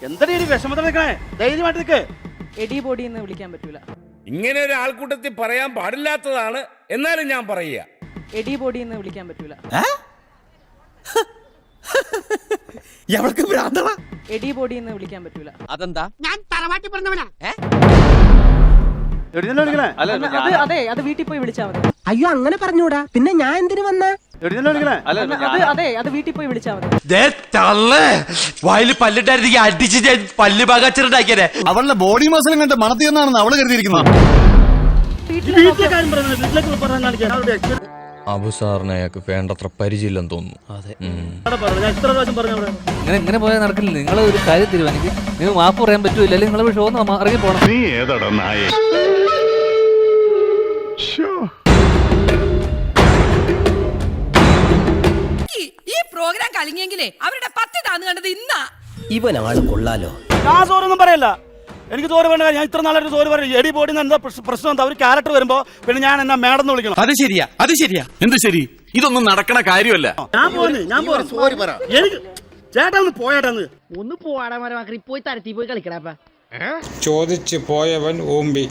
എന്താണ് ഈ വിഷമത്തിൽ നിൽക്കണേ? ധൈര്യമായിട്ട് നിൽക്ക്. എടി ബോഡി എന്ന് വിളിക്കാൻ പറ്റൂല. ഇങ്ങനെ ഒരു ആൾക്കൂട്ടത്തിൽ പറയാൻ പാടില്ലാത്തതാണ്, എന്നാലും ഞാൻ പറയുക. എടി ബോഡി എന്ന് വിളിക്കാൻ പറ്റൂല. എടി ബോഡി എന്ന് വിളിക്കാൻ പറ്റൂല. അതെന്താ? ഞാൻ തറവാട്ടി പറഞ്ഞവനാ. എവിടുന്നല്ലോ വിളിക്കണേ? അതെ അത് വീട്ടിൽ പോയി വിളിച്ചാൽ മതി. അയ്യോ അങ്ങനെ പറഞ്ഞൂടാ, പിന്നെ ഞാൻ എന്തിനു വന്ന? എവിടുന്നല്ലോ വിളിക്കണേ? അത് വീട്ടിൽ പോയി വിളിച്ചാൽ മതി. വായില് പല്ലിട്ടായിരുന്നെങ്കിൽ അടിച്ച് ഞാൻ പല്ല് പാകാച്ചിട്ടുണ്ടാക്കിയേ. അവളുടെ ബോഡി മസിലും കണ്ട് മണത്തിയെന്നാണെന്ന് അവള് കരുതിയിരിക്കുന്നത്. വീട്ടിലെ കാര്യം പറയുന്നത് വീട്ടിലേക്ക് പറഞ്ഞാൽ കാണിക്കാൻ. അബു സാറിന് അയാൾക്ക് വേണ്ടത്ര പരിചയമില്ലെന്ന് തോന്നുന്നു. അതെ, ഞാൻ ഇത്ര പ്രാവശ്യം പറഞ്ഞു. ഇങ്ങനെ പോയാൽ നടക്കില്ല. നിങ്ങൾ ഒരു കാര്യം തീരുമാനിക്കും. നിങ്ങൾ മാപ്പ് പറയാൻ പറ്റൂല, അല്ലെങ്കിൽ നിങ്ങൾ ഷോ ഇറങ്ങി പോകണം. നീ ഏതാടാ നായ? ഈ പ്രോഗ്രാം കളിഞ്ഞെങ്കിലേ അവരുടെ 10 താന്ന് കണ്ടത് ഇന്നാ. ഇവനാള് കൊള്ളാലോ. ഞാൻ സോറൊന്നും പറയല്ല, എനിക്ക് ചോറ് വേണ്ട. ഞാൻ ഇത്ര നാളായിട്ട് ചോറ് പറയും. എടി ബോഡി എന്താ പ്രശ്നം? എന്താ ഒരു ക്യാരക്ടർ വരുമ്പോ പിന്നെ ഞാൻ എന്നാ മേഡം എന്ന് വിളിക്കണം? അത് ശരിയാ. എന്ത് ശരി? ഇതൊന്നും നടക്കണ കാര്യമല്ല. ഞാൻ പോയി എനിക്ക് ചേട്ടാ ഒന്ന് പോയാട്ടാന്ന്. ഒന്ന് പോവാടാ മരമാക്കി പോയി തരത്തി പോയി കളിക്കടാ. ചോദിച്ചു പോയവൻ ഓമ്പി.